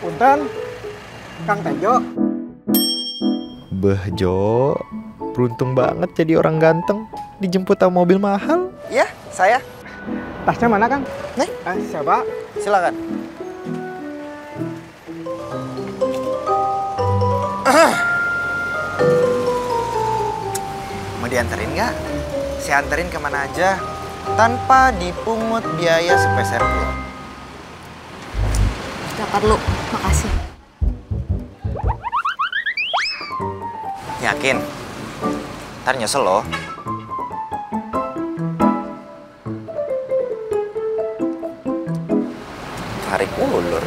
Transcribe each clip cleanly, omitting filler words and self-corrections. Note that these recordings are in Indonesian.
Punten, Kang Tejo. Beh Jo, beruntung banget jadi orang ganteng. Dijemput sama mobil mahal. Iya, saya. Tasnya mana, Kang? Nih, Siapa? silakan. Mau dianterin nggak? Saya anterin kemana aja, tanpa dipungut biaya sepeser pun. Gak perlu, makasih. Yakin? Ntar nyesel loh. Tarik ulur.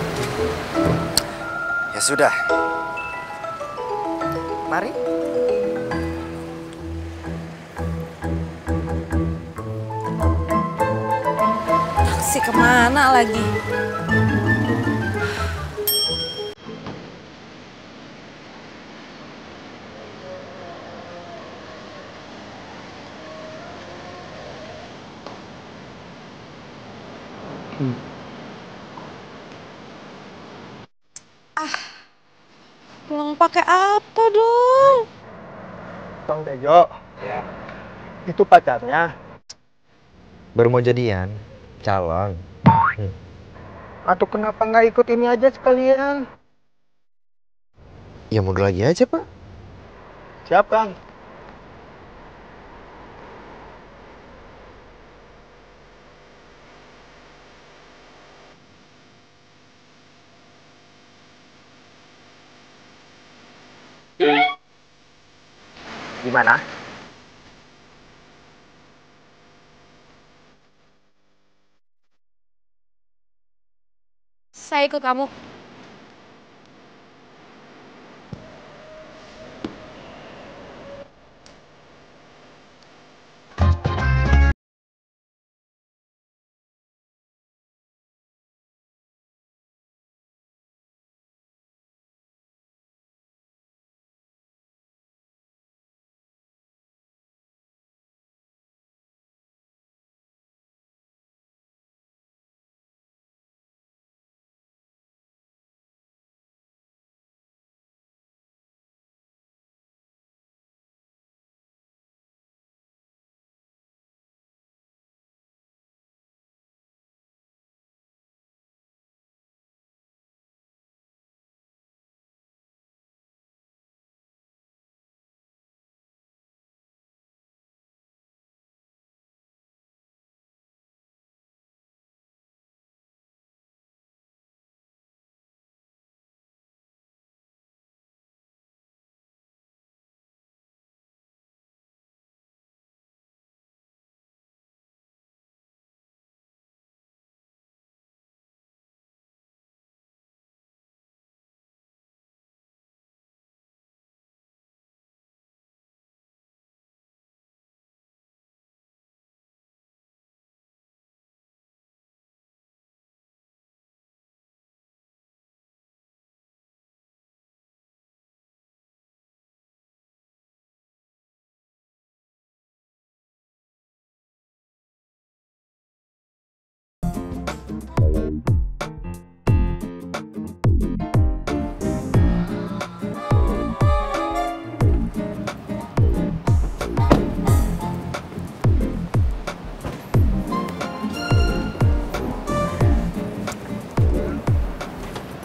Ya sudah. Mari. Taksi kemana lagi? Pulang pakai apa dong? Kang Tejo. Ya. Itu pacarnya. Baru mau jadian, calon. Atau kenapa nggak ikut ini aja sekalian? Ya mundur lagi aja Pak. Siap, Kang. Gimana? Saya ikut kamu.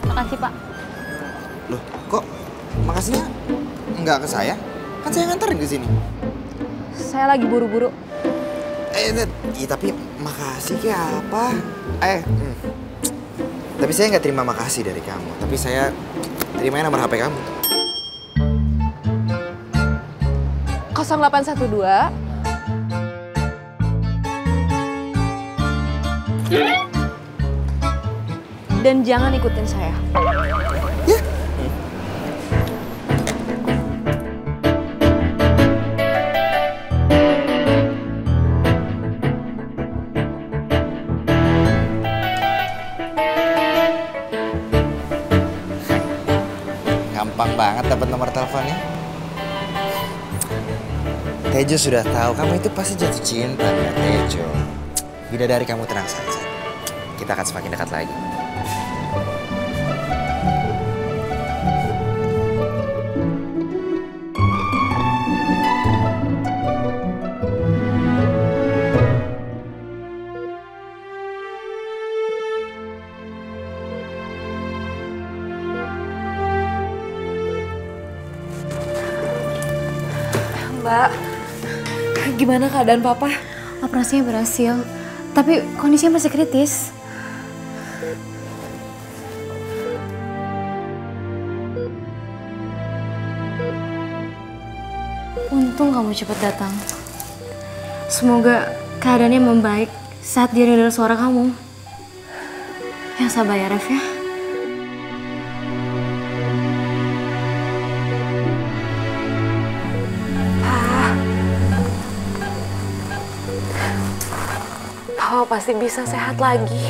Makasih, Pak. Loh, kok makasihnya nggak ke saya? Kan saya nganterin ke sini. Saya lagi buru-buru. Iya tapi makasih kayak apa? Tapi saya nggak terima makasih dari kamu. Tapi saya terima nomor HP kamu. 0812 dan jangan ikutin saya. Ya. Gampang banget dapat nomor teleponnya. Tejo sudah tahu kamu itu pasti jatuh cinta ya Tejo. Bidadari kamu tenang saja. Kita akan semakin dekat lagi. Mbak, gimana keadaan Papa? Operasinya berhasil, tapi kondisinya masih kritis. Untung kamu cepat datang. Semoga keadaannya membaik saat dia dengar suara kamu. Yang sabar ya, Ref ya. Papa pasti bisa sehat lagi.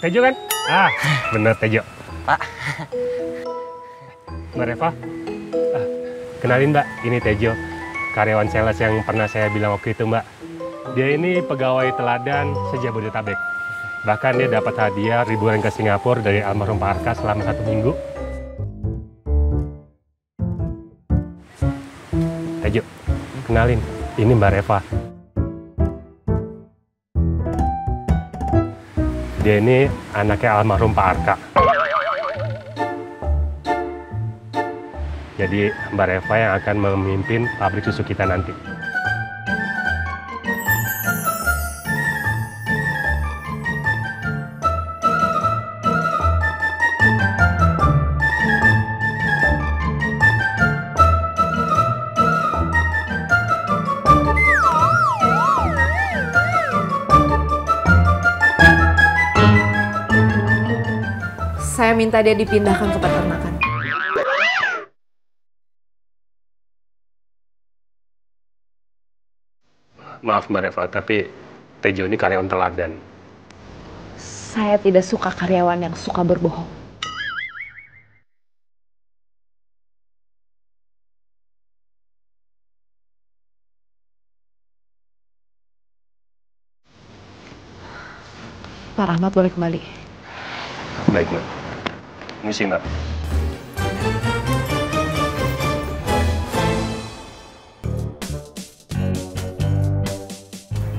Tejo kan? Ah, bener Tejo. Pak. Mbak Reva, kenalin Mbak, ini Tejo, karyawan sales yang pernah saya bilang waktu itu Mbak. Dia ini pegawai teladan se-Jabodetabek. Bahkan dia dapat hadiah liburan ke Singapura dari almarhum Pak Arka selama 1 minggu. Tejo, kenalin, ini Mbak Reva. Dia ini anaknya almarhum Pak Arka. Jadi Mbak Reva yang akan memimpin pabrik susu kita nanti. Saya minta dia dipindahkan ke peternakan. Maaf Mbak Reva, tapi Tejo ini karyawan teladan. Saya tidak suka karyawan yang suka berbohong. Pak Rahmat boleh kembali. Baik Mbak. Misi Mbak.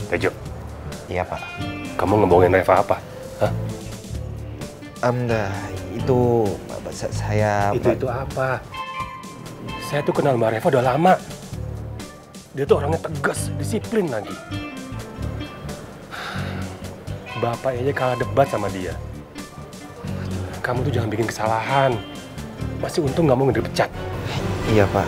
Tejo, Iya, Pak. kamu ngebohongin Reva apa? Hah? Itu saya... Itu apa? Saya tuh kenal Mbak Reva udah lama. Dia tuh orangnya tegas, disiplin lagi. Bapak aja kalah debat sama dia. Kamu tuh jangan bikin kesalahan. Masih untung nggak mau dipecat. Iya, Pak.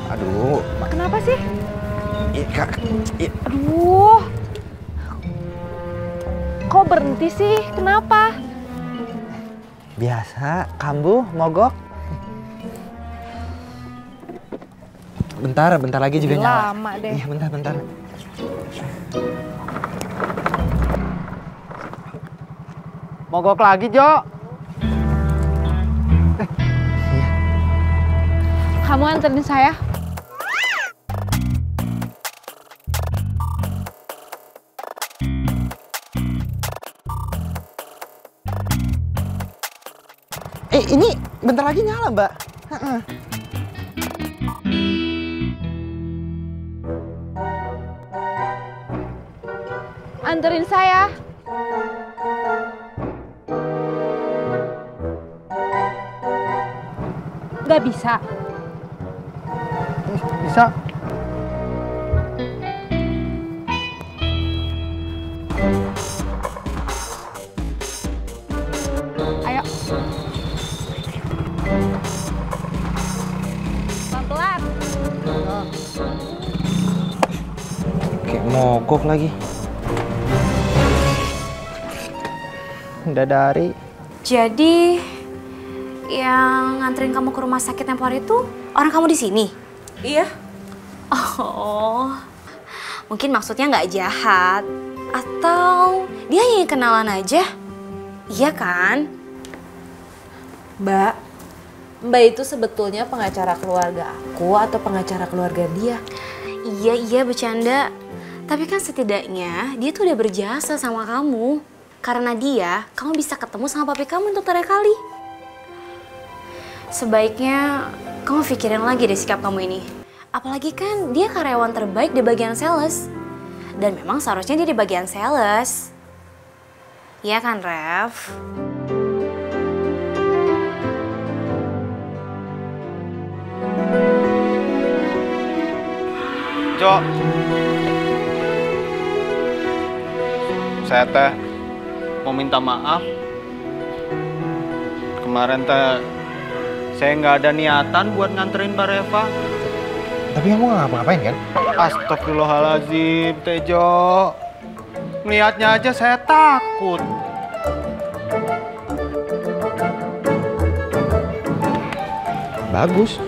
Aduh, Kenapa sih? Kak. Aduh. Kok berhenti sih? Kenapa? Biasa, kambuh, mogok. Bentar lagi juga nyala. Lama deh. Iya, bentar. Mogok lagi, Jo. Kamu anterin saya? Ini bentar lagi nyala, Mbak. Anterin saya. Gak bisa. Bisa. Ayo. Pelan-pelan. Kayak mogok lagi. Udah dari. Jadi yang nganterin kamu ke rumah sakit tempo hari itu orang kamu di sini? Iya. Oh, mungkin maksudnya nggak jahat atau dia ingin kenalan aja? Iya kan? Mbak itu sebetulnya pengacara keluarga aku atau pengacara keluarga dia? Iya bercanda. Tapi kan setidaknya dia tuh udah berjasa sama kamu. Karena dia, kamu bisa ketemu sama papi kamu untuk terakhir kali. Sebaiknya kamu pikirin lagi deh sikap kamu ini. Apalagi kan dia karyawan terbaik di bagian sales. Dan memang seharusnya dia di bagian sales. Iya kan, Rev? Jo, saya teh mau minta maaf. Kemarin teh saya nggak ada niatan buat nganterin Mbak Reva. Tapi kamu nggak ngapa-ngapain kan? Astagfirullahaladzim, Tejo. Melihatnya aja saya takut. Bagus.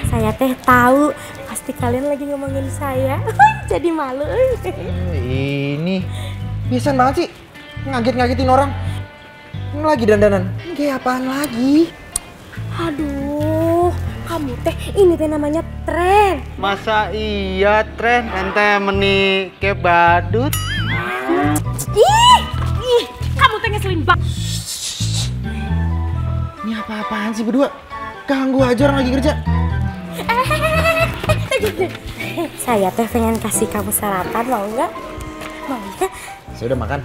Saya teh tahu pasti kalian lagi ngomongin saya. Jadi malu. Ini biasa banget sih ngagetin orang. Ini lagi dandanan. Kayak apaan lagi? Aduh, kamu teh ini teh namanya tren. Masa iya tren ente meni ke badut? Ih, kamu teh ngeselin banget. Ini apa-apaan sih berdua? Ganggu aja orang lagi kerja. Saya teh pengen kasih kamu sarapan, mau nggak? Mau ya? Saya udah makan.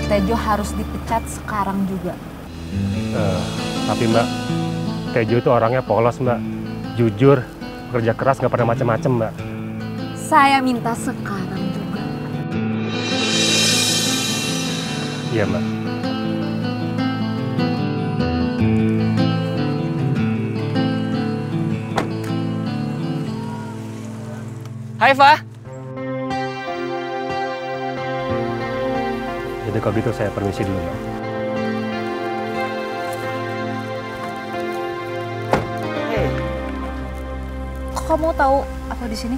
Tejo harus dipecat sekarang juga. Tapi Mbak, Tejo itu orangnya polos Mbak. Jujur, kerja keras nggak pernah macem-macem Mbak. Saya minta sekarang juga. Iya Mbak. Hai, Fa. Jadi kalau gitu saya permisi dulu Mbak. Kok kamu tahu aku di sini?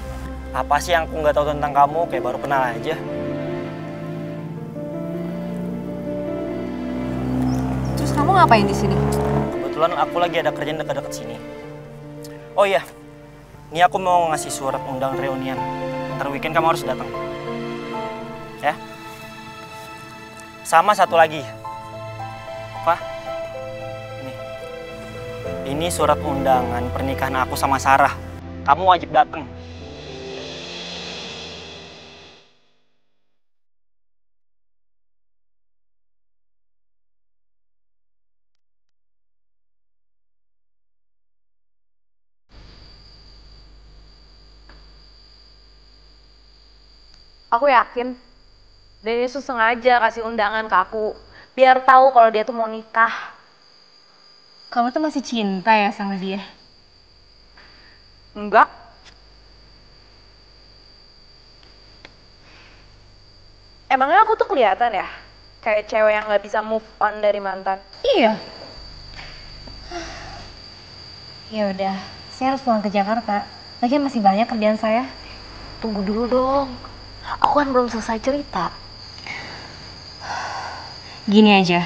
Apa sih yang aku nggak tahu tentang kamu? Kayak baru kenal aja. Terus kamu ngapain di sini? Kebetulan aku lagi ada kerjaan dekat-dekat sini. Oh iya, ini aku mau ngasih surat undang reunian. Ntar weekend kamu harus datang. Ya. Sama satu lagi. Apa? Ini surat undangan pernikahan aku sama Sarah. Kamu wajib datang. Aku yakin Dennis tuh sengaja kasih undangan ke aku biar tahu kalau dia tuh mau nikah. Kamu tuh masih cinta ya sama dia? Enggak. Emangnya aku tuh kelihatan ya kayak cewek yang nggak bisa move on dari mantan? Iya. Ya udah, saya harus pulang ke Jakarta. Lagian masih banyak kerjaan saya. Tunggu dulu dong. Aku kan belum selesai cerita. Gini aja,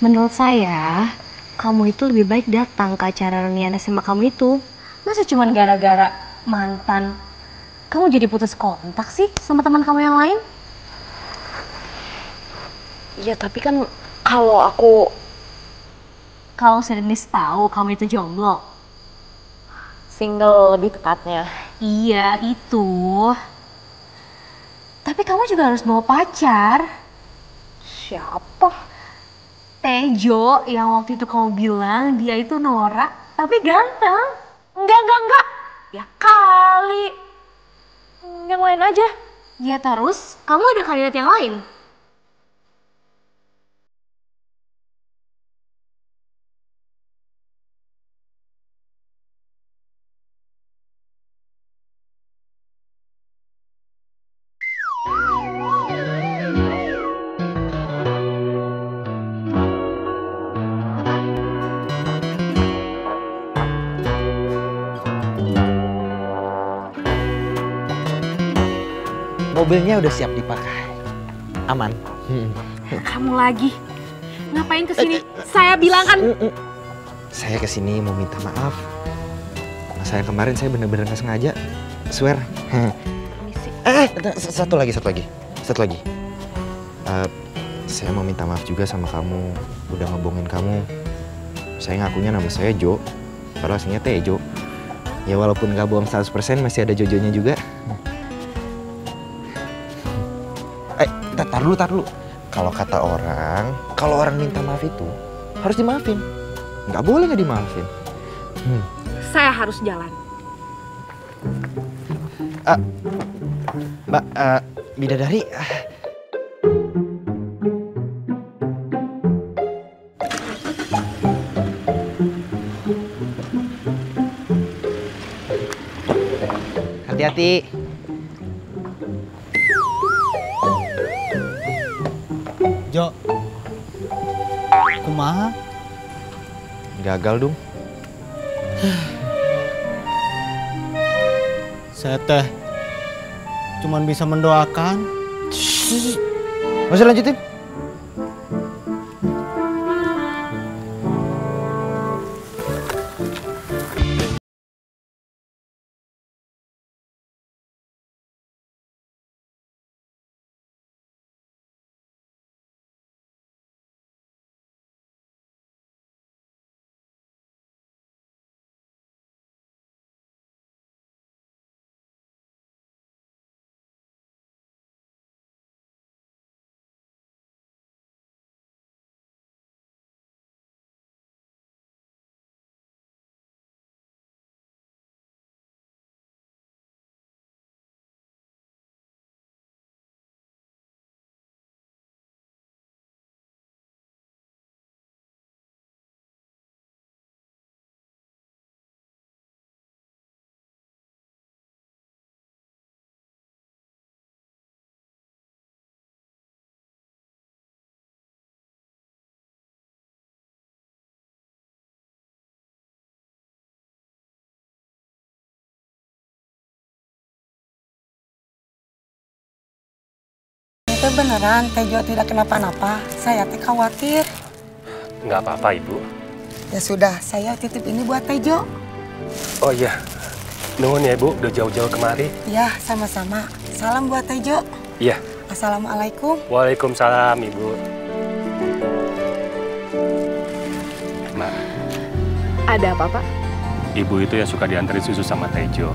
menurut saya kamu itu lebih baik datang ke acara reunian SMA kamu itu. Masa cuma gara-gara mantan kamu jadi putus kontak sih sama teman kamu yang lain? Iya, tapi kan kalau Sedenis tahu kamu itu jomblo, single lebih tepatnya. Iya, itu. Tapi kamu juga harus bawa pacar. Siapa? Tejo yang waktu itu kamu bilang dia itu norak tapi ganteng. Enggak. Ya kali. Yang lain aja. Ya terus, kamu ada kandidat yang lain? Mobilnya udah siap dipakai. Aman. Kamu lagi. Ngapain kesini? Saya bilang kan. Saya kesini mau minta maaf. Saya kemarin saya bener-bener nggak sengaja. Swear. Satu lagi. Saya mau minta maaf juga sama kamu. Udah ngebohongin kamu. Saya ngakunya nama saya Jo. Padahal aslinya Tejo. Ya walaupun nggak bohong 100% masih ada Jojonya juga. Tar dulu. Kalau kata orang, kalau orang minta maaf itu harus dimaafin. Nggak boleh nggak dimaafin. Saya harus jalan. Mbak, bidadari. Hati-hati. Jo, kumaha? Gagal dong. Saya teh cuman bisa mendoakan. Nggak usah lanjutin. teh beneran Tejo tidak kenapa-napa. Saya teh khawatir. Nggak apa-apa, Ibu. Ya sudah, saya titip ini buat Tejo. Oh iya, nuhun ya Ibu, udah jauh-jauh kemari. Ya, sama-sama. Salam buat Tejo. Iya. Assalamualaikum. Waalaikumsalam, Ibu. Mbak, Ada apa, Pak? Ibu itu yang suka dianterin susu sama Tejo.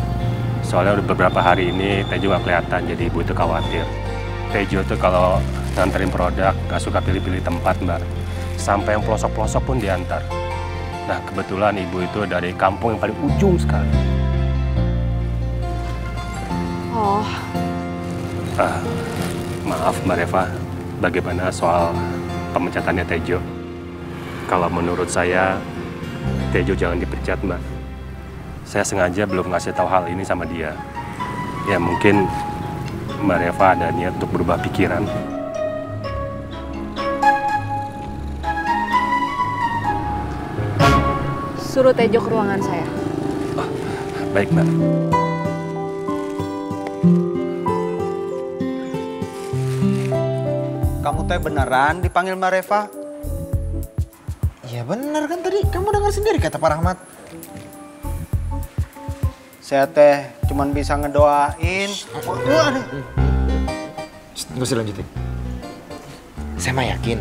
Soalnya udah beberapa hari ini Tejo nggak kelihatan, jadi Ibu itu khawatir. Tejo tuh kalau nganterin produk nggak suka pilih-pilih tempat, Mbak. Sampai yang pelosok-pelosok pun diantar. Nah, kebetulan Ibu itu dari kampung yang paling ujung sekali. Oh, Maaf Mbak Reva, bagaimana soal pemecatannya Tejo? Kalau menurut saya, Tejo jangan dipecat, Mbak. Saya sengaja belum ngasih tahu hal ini sama dia. Ya mungkin Mbak Reva ada niat untuk berubah pikiran. suruh Tejo ke ruangan saya. Baik, Mbak. Kamu teh beneran dipanggil Mbak Reva? Ya bener kan tadi, kamu dengar sendiri kata Pak Rahmat. Saya teh cuman bisa ngedoain. Nggak usah lanjutin. Saya mah yakin,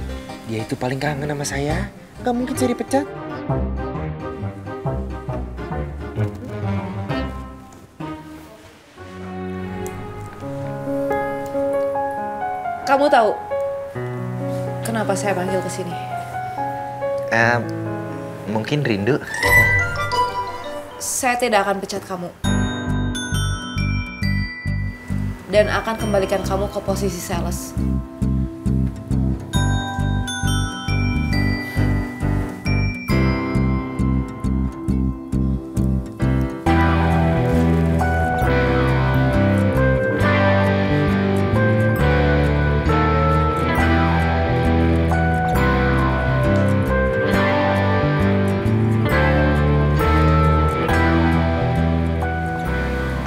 dia itu paling kangen sama saya. Gak mungkin saya dipecat. Kamu tahu kenapa saya panggil ke sini? Mungkin rindu. Saya tidak akan pecat kamu. Dan akan kembalikan kamu ke posisi sales.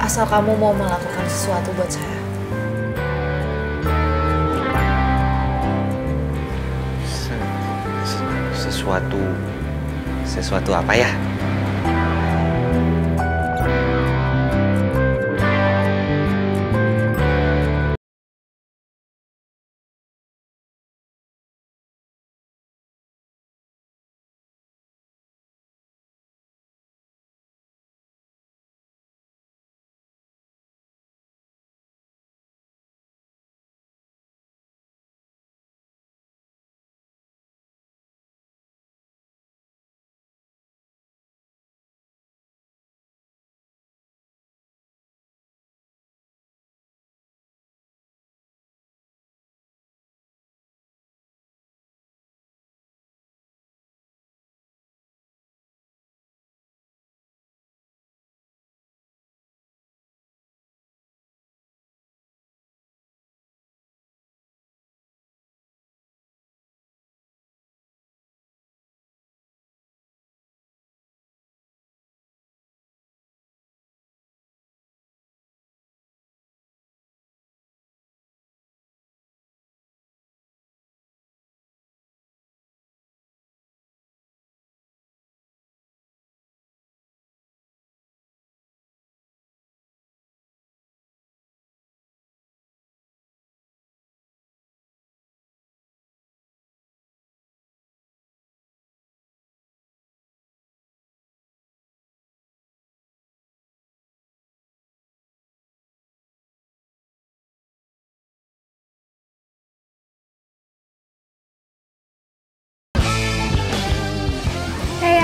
Asal kamu mau melakukan sesuatu buat saya. Sesuatu apa ya?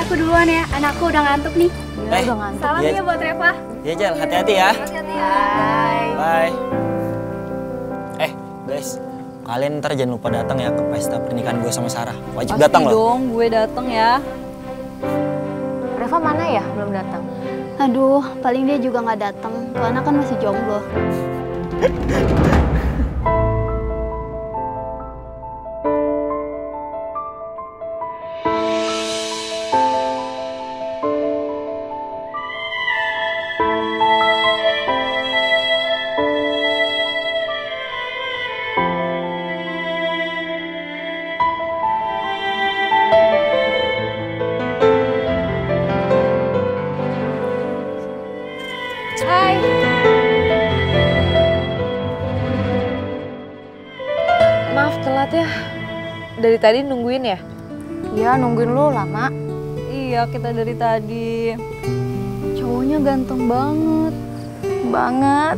Aku duluan ya, anakku udah ngantuk nih. Udah ngantuk. Salam ya buat Reva. Iya, Jel, hati-hati ya. Hati-hati ya. Bye. Bye. Guys, kalian ntar jangan lupa datang ya ke pesta pernikahan gue sama Sarah. Wajib datang loh. Pasti dong, gue datang ya. Reva mana ya? Belum datang. Aduh, paling dia juga nggak datang. Tuh anak kan masih jomblo. banget ya. Dari tadi nungguin ya? Iya, nungguin lu lama. Iya, kita dari tadi. Cowoknya ganteng banget. Banget.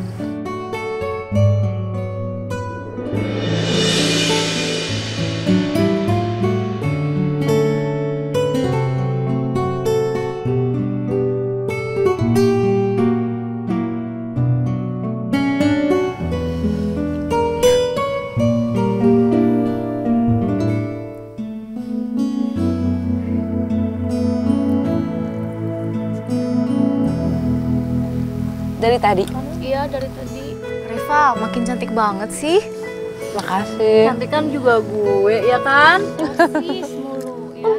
Dari tadi? Iya, dari tadi. Reva, makin cantik banget sih. Makasih. Cantik kan juga gue, ya kan? Makasih mulu ya.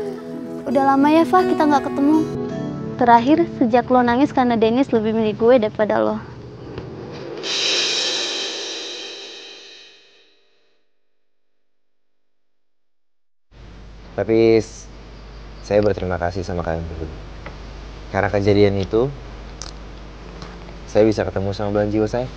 Udah lama ya, Fah, kita nggak ketemu. Terakhir sejak lo nangis karena Dennis lebih milih gue daripada lo. Tapi saya berterima kasih sama kalian berdua. Karena kejadian itu, saya bisa ketemu sama belahan jiwa saya.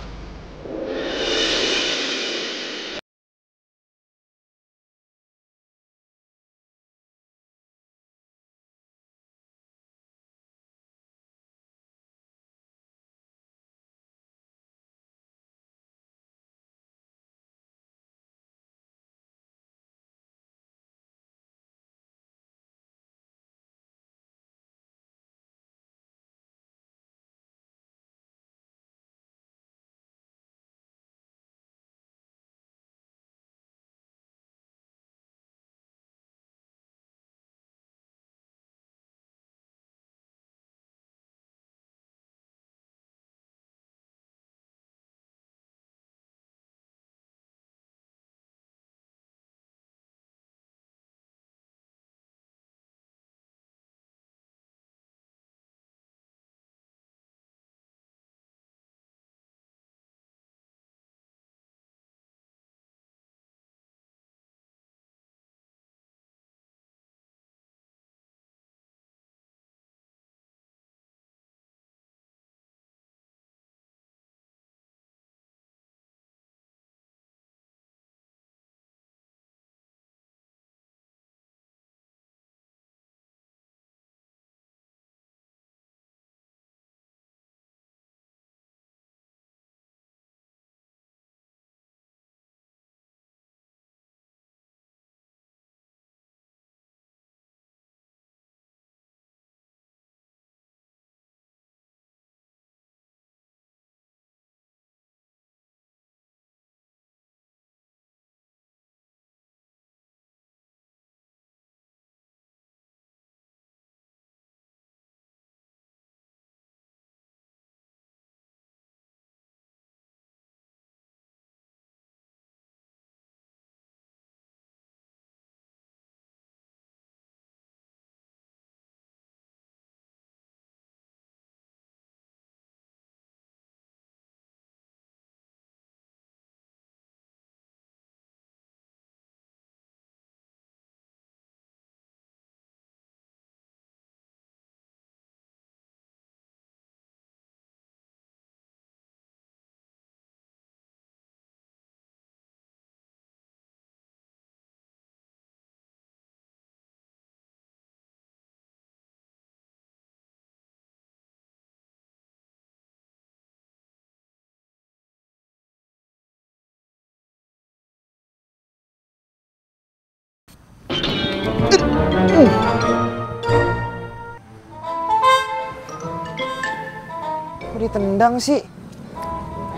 Kok ditendang sih?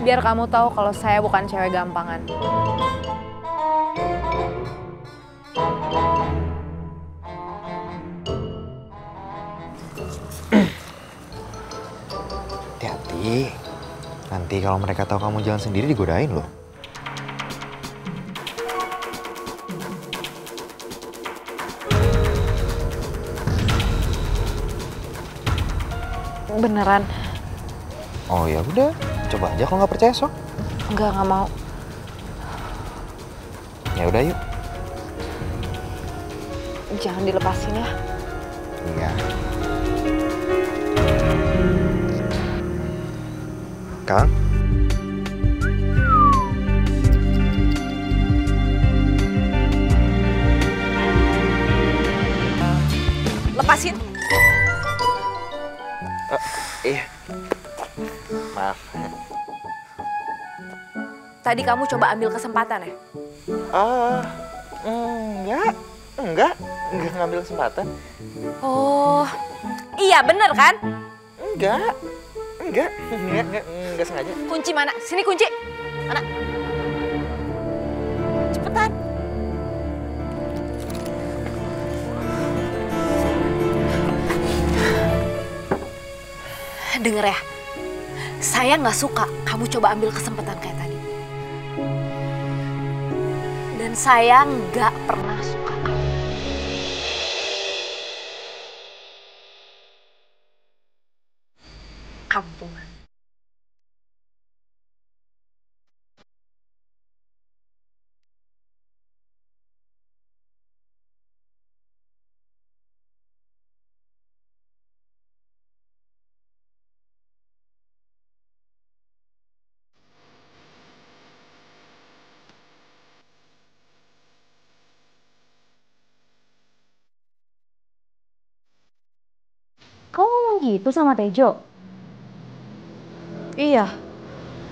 Biar kamu tahu kalau saya bukan cewek gampangan. Hati-hati. Nanti kalau mereka tahu kamu jalan sendiri digodain loh. Beneran? Oh ya udah, coba aja kalau nggak percaya sok. Enggak mau. Ya udah yuk. Jangan dilepasin ya. Iya. Kang? Tadi kamu coba ambil kesempatan ya? Ah, enggak ngambil kesempatan. Oh, iya bener kan? Enggak sengaja. Kunci mana? Sini kunci. Mana? Cepetan. Denger ya, saya nggak suka kamu coba ambil kesempatan kayak tadi. Dan saya nggak pernah suka kamu. Kampungan. Kamu ngomong gitu sama Tejo? Iya,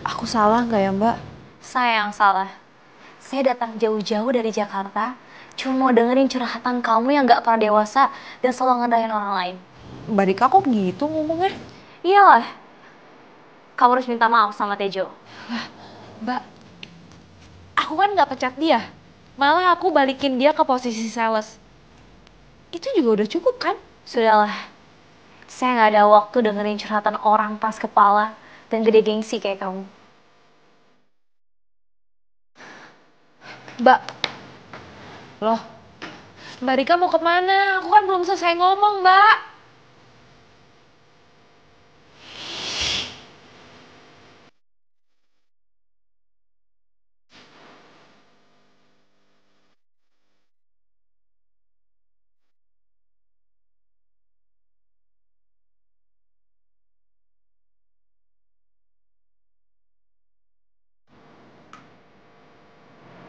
aku salah nggak ya Mbak? Saya yang salah. Saya datang jauh-jauh dari Jakarta, cuma mau dengerin curhatan kamu yang gak pernah dewasa dan selalu ngedahin orang lain. Mbak Rika kok gitu ngomongnya? Iyalah, kamu harus minta maaf sama Tejo. Mbak, aku kan nggak pecat dia. Malah aku balikin dia ke posisi sales. Itu juga udah cukup kan? Sudahlah, saya gak ada waktu dengerin curhatan orang pas kepala dan gede gengsi kayak kamu. Mbak, loh, Mbak Rika mau kemana? Aku kan belum selesai ngomong, Mbak.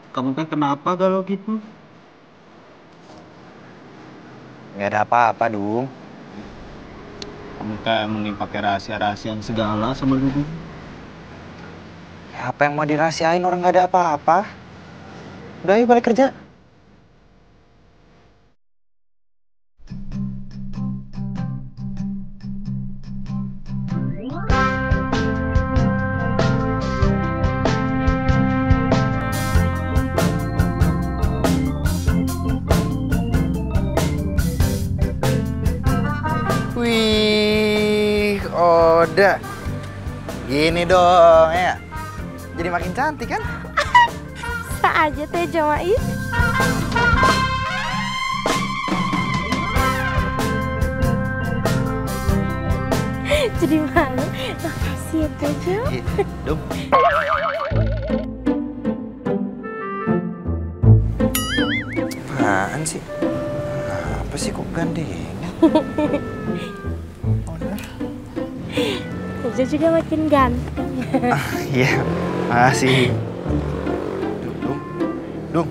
Kamu kan kenapa galau gitu? Nggak ada apa-apa, Dung. Kamu kayak mending pakai rahasia-rahasiaan segala sama Dudung. Ya, apa yang mau dirahasiain, orang nggak ada apa-apa. Udah, yuk balik kerja. Wih, Oda. Gini dong ya. Jadi makin cantik kan? Bisa aja Tejo Mais. Jadi malu. Makasih ya Tejo. Dung. Apaan sih? Apa sih kok gandeng? Tejo juga makin ganteng. Iya, makasih. Dung.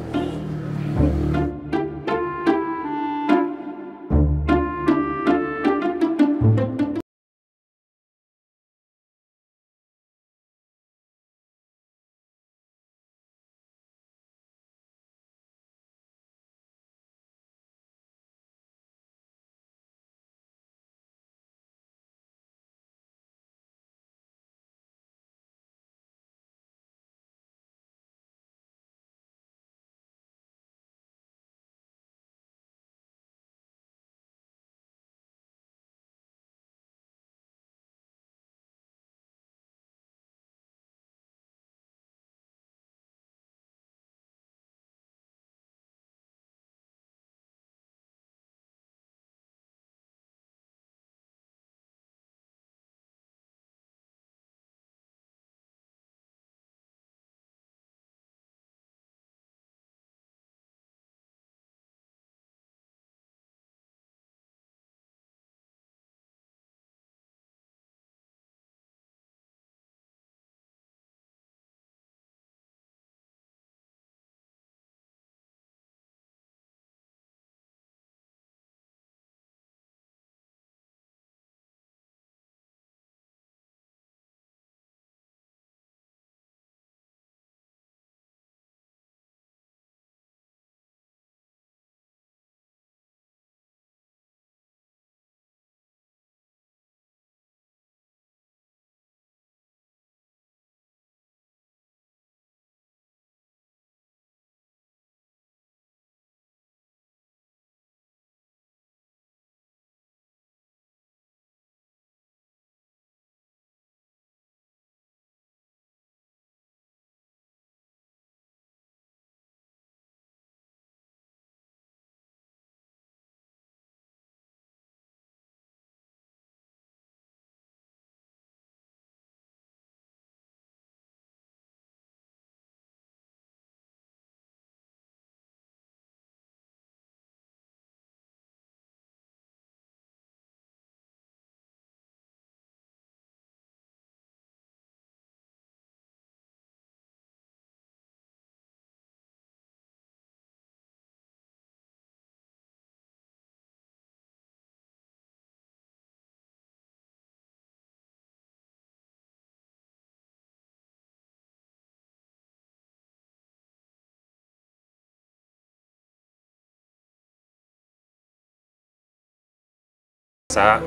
rasa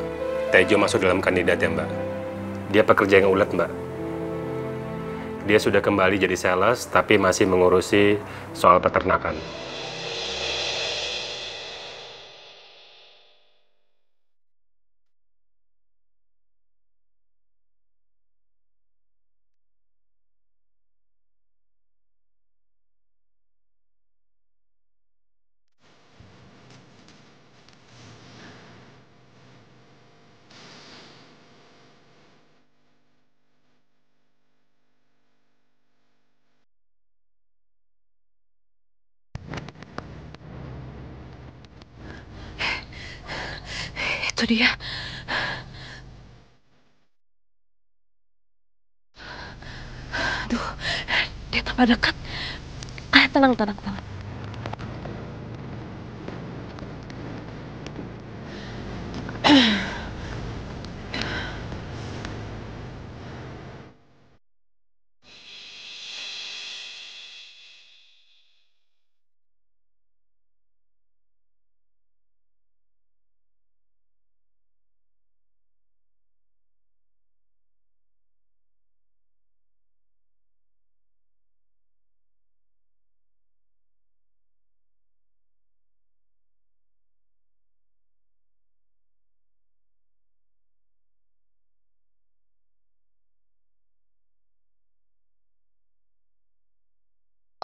Tejo masuk dalam kandidat ya Mbak. Dia pekerja yang ulet Mbak. Dia sudah kembali jadi sales tapi masih mengurusi soal peternakan. Itu dia. Aduh, dia tambah dekat. Tenang, tenang, tenang.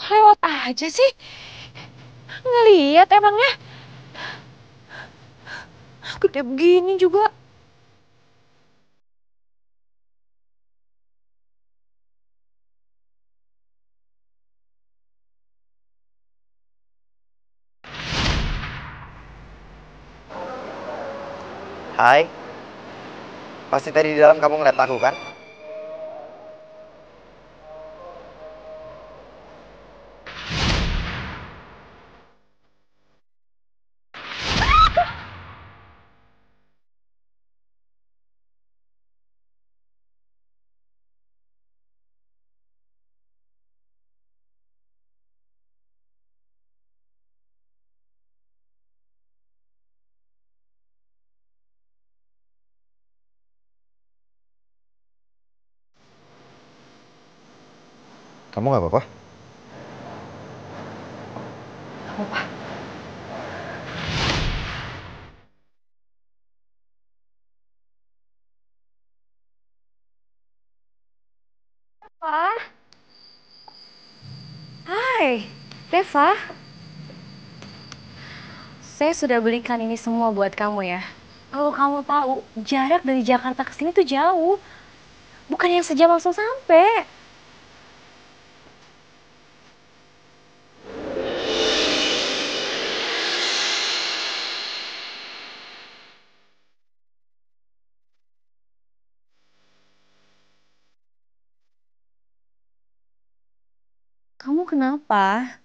Lewat aja sih. Ngeliat emangnya. Gede begini juga. Hai. Pasti tadi di dalam kamu ngeliat aku kan? Kamu gak apa-apa? Apa? Reva. Hai, Reva. Saya sudah belikan ini semua buat kamu ya. Kalau kamu tahu, jarak dari Jakarta ke sini tuh jauh. Bukan yang sejam langsung sampai. Kamu kenapa?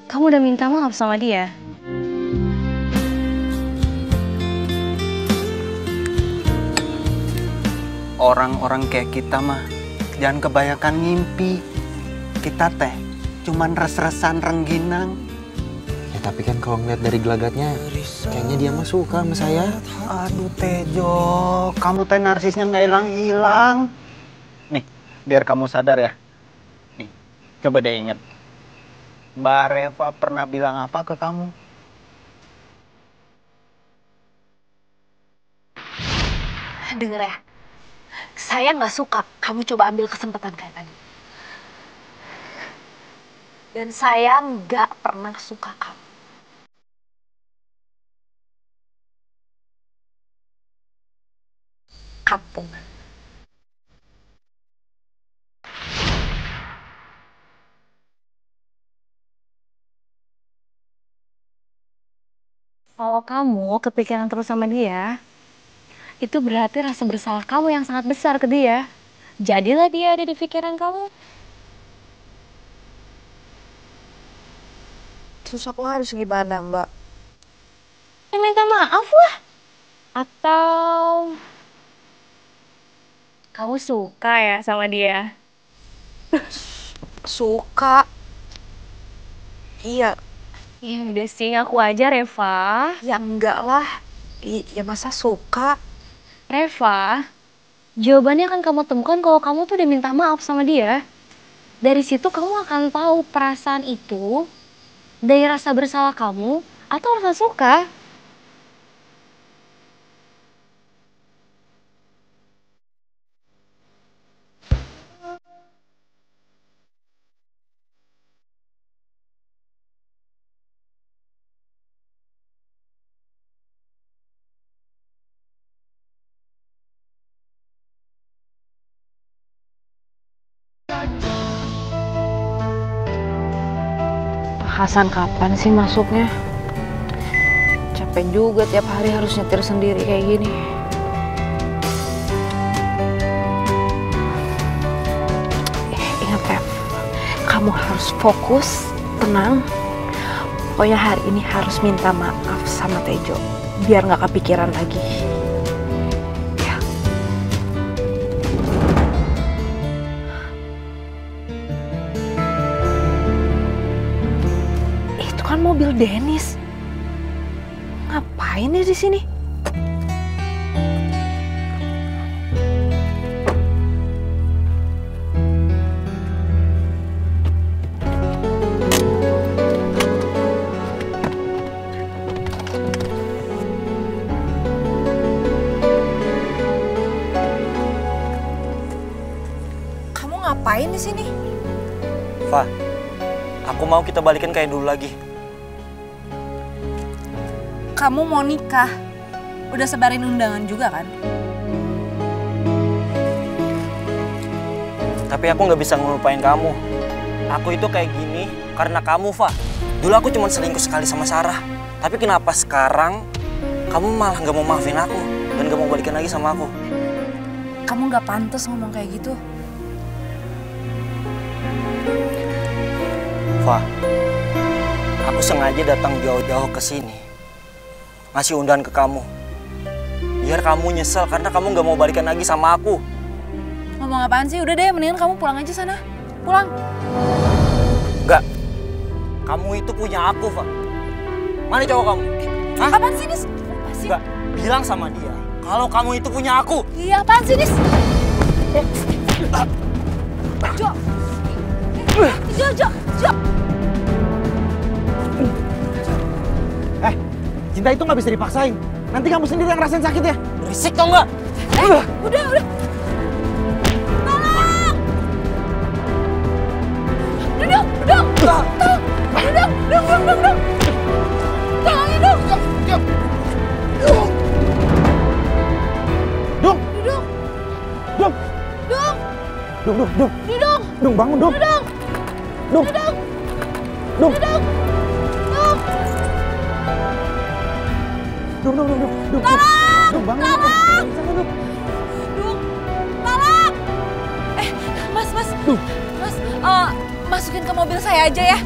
Kamu udah minta maaf sama dia? Orang-orang kayak kita mah jangan kebanyakan ngimpi. Kita teh cuman res-resan rengginang. Ya tapi kan kalau ngeliat dari gelagatnya, kayaknya dia mah suka sama saya. Aduh Tejo, kamu teh narsisnya nggak hilang-hilang. Nih, biar kamu sadar ya. Nih, coba deh inget. Mbak Reva pernah bilang apa ke kamu? Denger ya, saya nggak suka kamu coba ambil kesempatan kayak tadi. Dan saya nggak pernah suka kamu. Kampungan. Kalau kamu kepikiran terus sama dia, itu berarti rasa bersalah kamu yang sangat besar ke dia. Jadilah dia ada di pikiran kamu. Terus aku harus gimana, Mbak? Ya minta maaf lah. Atau kamu suka ya sama dia? Suka. Iya. Ya udah sih, ngaku aja Reva. Ya enggak lah. Ya masa suka? Reva, jawabannya akan kamu temukan kalau kamu tuh udah minta maaf sama dia. Dari situ kamu akan tahu perasaan itu dari rasa bersalah kamu atau rasa suka. Hasan kapan sih masuknya? Capek juga tiap hari harus nyetir sendiri kayak gini. Ingat Rev, kamu harus fokus, tenang. Pokoknya hari ini harus minta maaf sama Tejo, biar nggak kepikiran lagi. Ya. Itu kan mobil Dennis. Ngapain dia di sini? Kamu ngapain di sini? Fa, aku mau kita balikin kayak dulu lagi. Kamu mau nikah? Udah sebarin undangan juga kan? Tapi aku nggak bisa ngelupain kamu. Aku itu kayak gini karena kamu, Fa. Dulu aku cuma selingkuh sekali sama Sarah. Tapi kenapa sekarang kamu malah nggak mau maafin aku dan nggak mau balikin lagi sama aku? Kamu nggak pantas ngomong kayak gitu. Fa, aku sengaja datang jauh-jauh ke sini, ngasih undangan ke kamu. Biar kamu nyesel karena kamu nggak mau balikan lagi sama aku. Ngomong apaan sih? Udah deh, mendingan kamu pulang aja sana. Pulang. Enggak, kamu itu punya aku, Fa. Mana cowok kamu? Hah? Apaan sih, Nis? Enggak, bilang sama dia kalau kamu itu punya aku. Iya, apaan sih, Nis? Jo. Jo. Cinta itu nggak bisa dipaksain. Nanti kamu sendiri yang ngerasain sakit ya. Berisik tau nggak? Udah. Tolong! Duduk! Tolong! Duduk! Tolongin dong! Dung, bangun, Dung. Dung. Dung, bangun. Tolong! Mas. Mas, masukin ke mobil saya aja ya.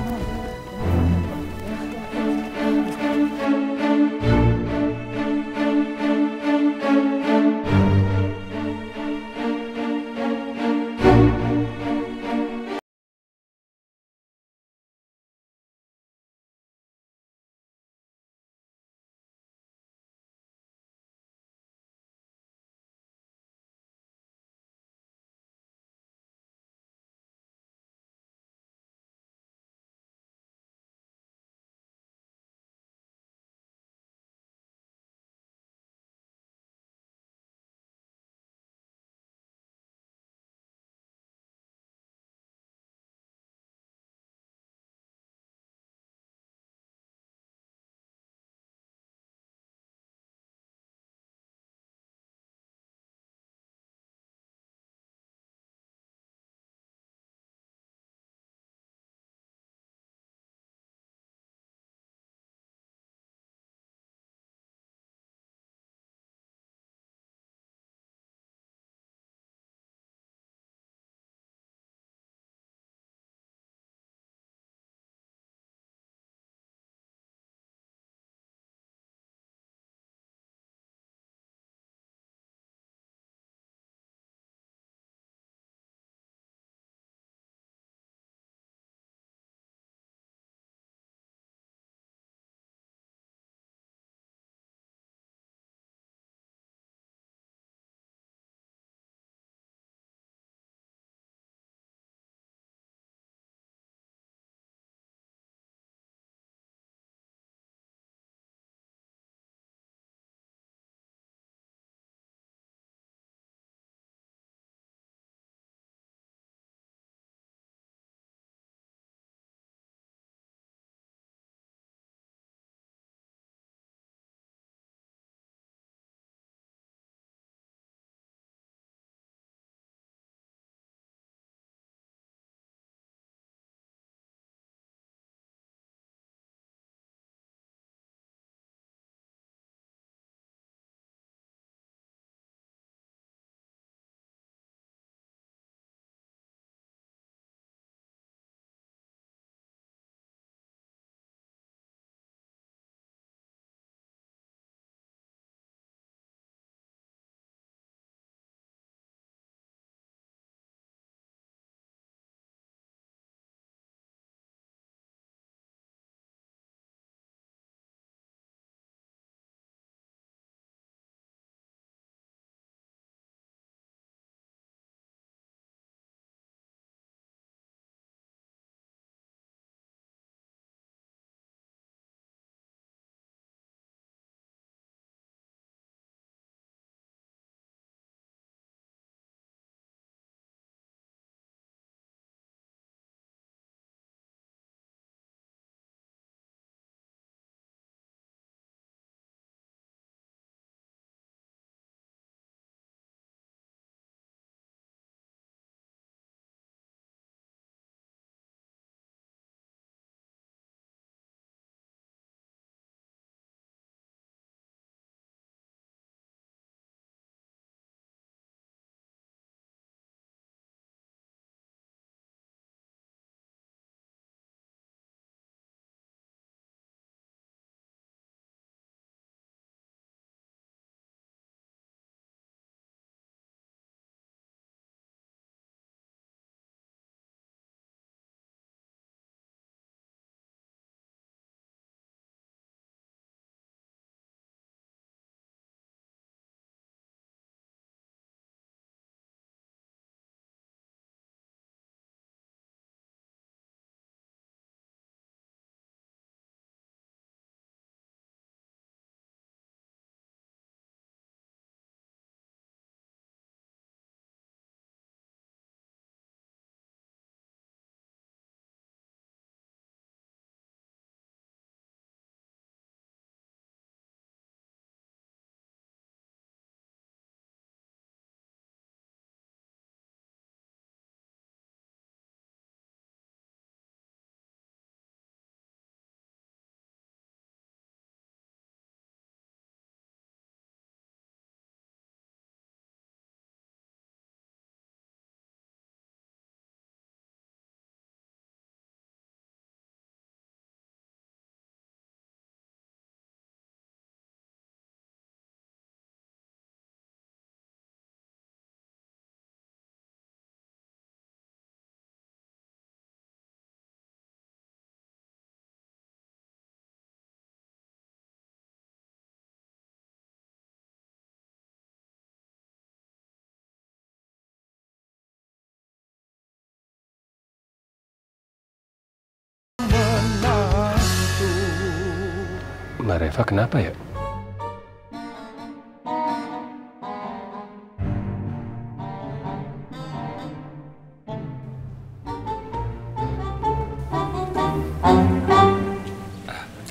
Mbak Reva kenapa ya?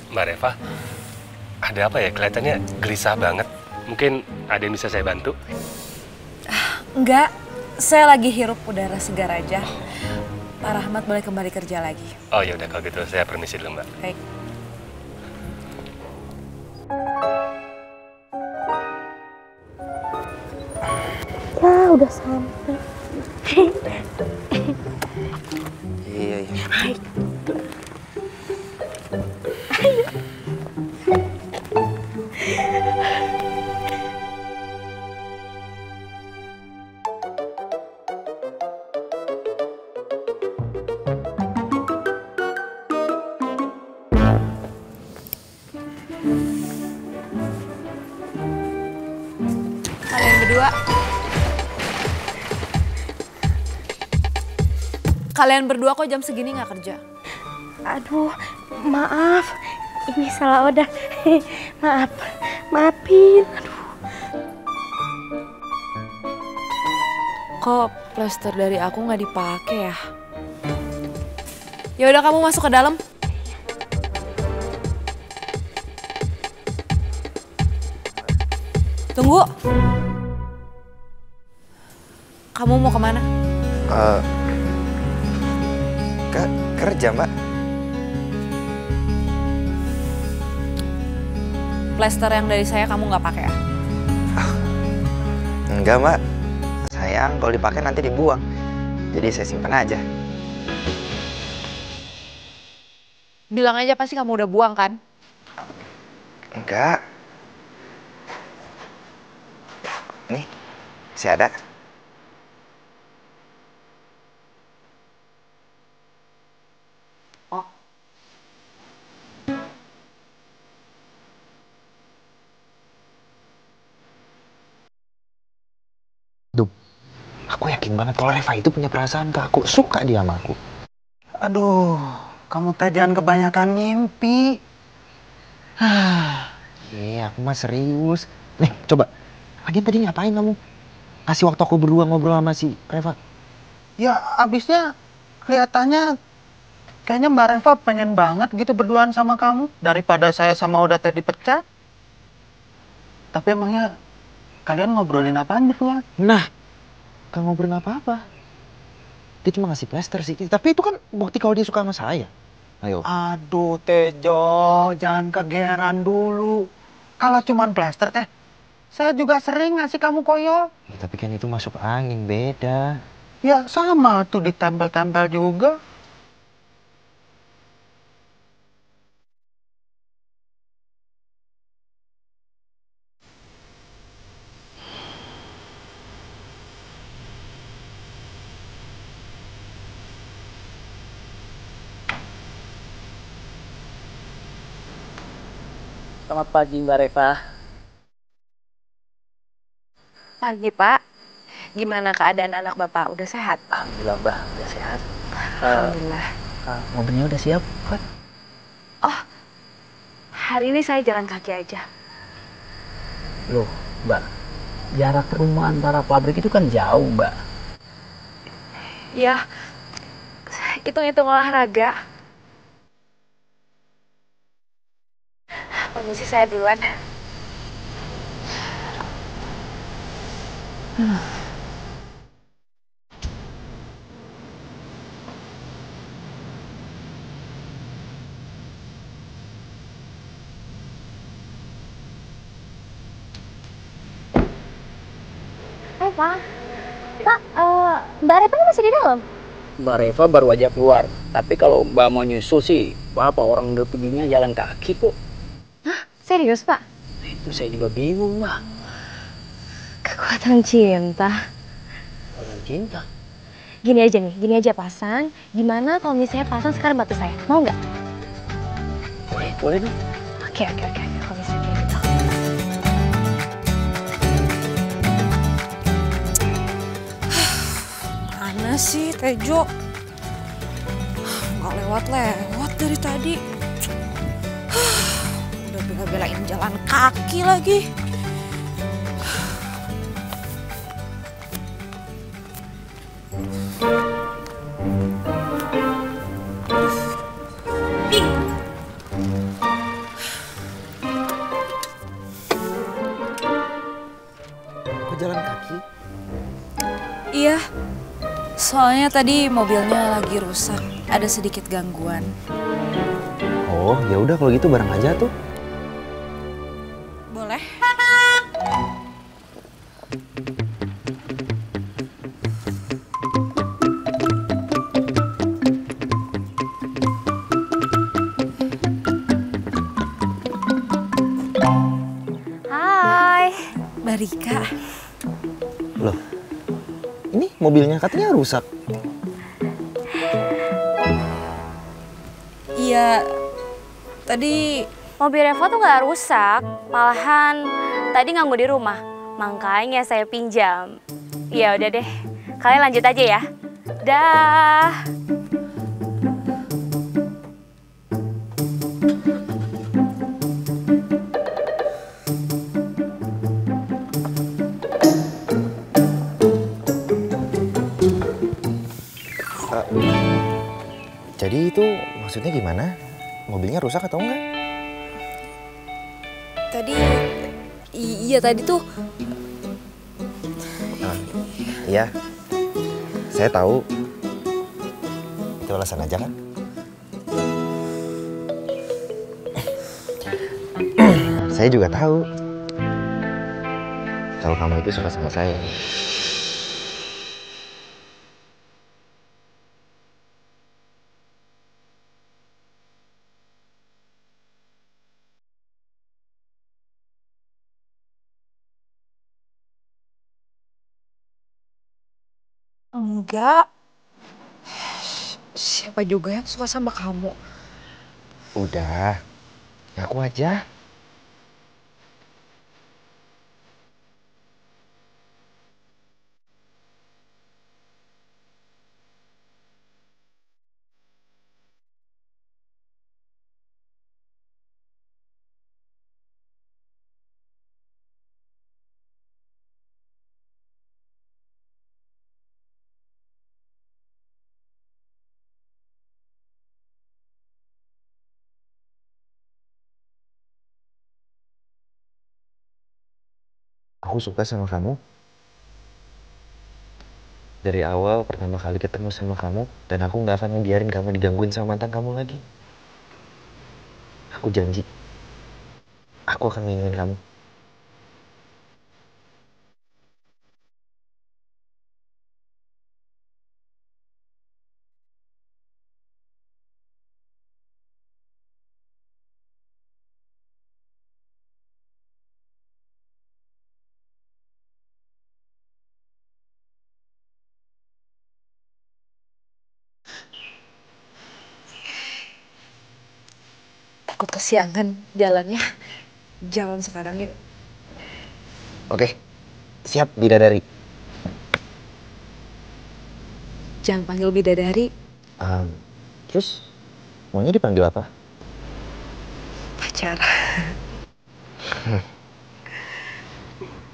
Mbak Reva, ada apa ya? Kelihatannya gelisah banget. Mungkin ada yang bisa saya bantu? Enggak, saya lagi hirup udara segar aja. Pak Rahmat boleh kembali kerja lagi. Oh ya udah kalau gitu saya permisi dulu, Mbak. Baik. Ya udah sampai. Iya, iya. Kalian berdua kok jam segini nggak kerja? Aduh, maaf. Ini salah Oda. Maaf. Maafin. Aduh. Kok plester dari aku nggak dipakai ya? Ya udah kamu masuk ke dalam. Tunggu. Kamu mau kemana? Kerja, Mbak. Plester yang dari saya kamu nggak pakai ya? Enggak, Mbak. Sayang, kalau dipakai nanti dibuang. Jadi saya simpan aja. Bilang aja pasti kamu udah buang kan? Enggak. Nih, masih ada. Aku yakin banget kalau Reva itu punya perasaan ke aku. Suka dia sama aku. Aduh, kamu teh jangan kebanyakan mimpi. Iya, aku mah serius. Nih, coba. Lagian tadi ngapain kamu? Kasih waktu aku berdua ngobrol sama si Reva. Ya, abisnya kelihatannya kayaknya Mbak Reva pengen banget gitu berduaan sama kamu. Daripada saya sama Oda teh dipecat. Tapi emangnya kalian ngobrolin apaan berdua? Nah, gak ngobrolin apa-apa. Dia cuma ngasih plester sih. Tapi itu kan bukti kalau dia suka sama saya. Ayo. Aduh, Tejo, jangan kegeeran dulu. Kalau cuma plester teh, saya juga sering ngasih kamu koyo. Ya, tapi kan itu masuk angin, beda. Ya sama tuh, ditempel-tempel juga. Selamat pagi Mbak Reva. Pagi Pak. Gimana keadaan anak Bapak? Udah sehat? Alhamdulillah Mbak, udah sehat. Alhamdulillah. Mobilnya udah siap kan? Oh, hari ini saya jalan kaki aja. Loh Mbak, jarak rumah antara pabrik itu kan jauh Mbak. Ya, hitung-hitung olahraga. Permisi, saya duluan. Hai Pak. Pak, Mbak Reva masih di dalam? Mbak Reva baru aja keluar. Tapi kalau Mbak mau nyusul sih, Bapak orang udah perginya jalan kaki kok. Hah? Serius Pak? Itu saya juga bingung Mbak. Kekuatan cinta. Kekuatan cinta? Gini aja pasang. Gimana kalau misalnya pasang sekarang bantu saya? Mau nggak? Boleh dong. Oke. Kalau misalnya gitu. Mana sih Tejo? Nggak lewat dari tadi. Udah bela-belain jalan kaki lagi. Kok jalan kaki? Iya, soalnya tadi mobilnya lagi rusak, ada sedikit gangguan. Oh, ya udah kalau gitu bareng aja tuh. Boleh. Hai. Mbak Rika. Loh, ini mobilnya katanya rusak. Iya, tadi Mobil Reva tuh nggak rusak, malahan tadi nganggu di rumah. Makanya saya pinjam. Ya udah deh, kalian lanjut aja ya. Dah. Jadi itu maksudnya gimana? Mobilnya rusak atau enggak? Iya tadi tuh. Iya, saya tahu. Itu alasan aja kan? Saya juga tahu kalau kamu itu suka sama saya. Enggak. Siapa juga yang suka sama kamu? Udah, ngaku aja. Aku suka sama kamu. Dari awal pertama kali ketemu sama kamu, dan aku nggak akan ngebiarin kamu digangguin sama mantan kamu lagi. Aku janji, aku akan melindungi kamu. Takut kesiangan jalannya. Jalan sekarang yuk. Oke, siap bidadari. Jangan panggil bidadari. Terus maunya dipanggil apa? Pacar.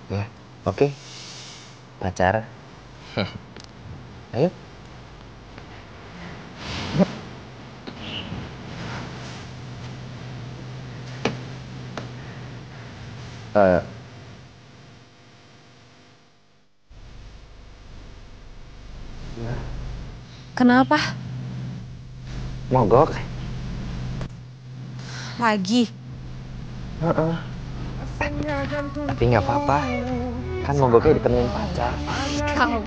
Ya, oke. Pacar. Ayo. Kenapa? Mogok. Lagi? Tapi nggak apa-apa. Kan mogoknya ditemenin pacar. Kamu.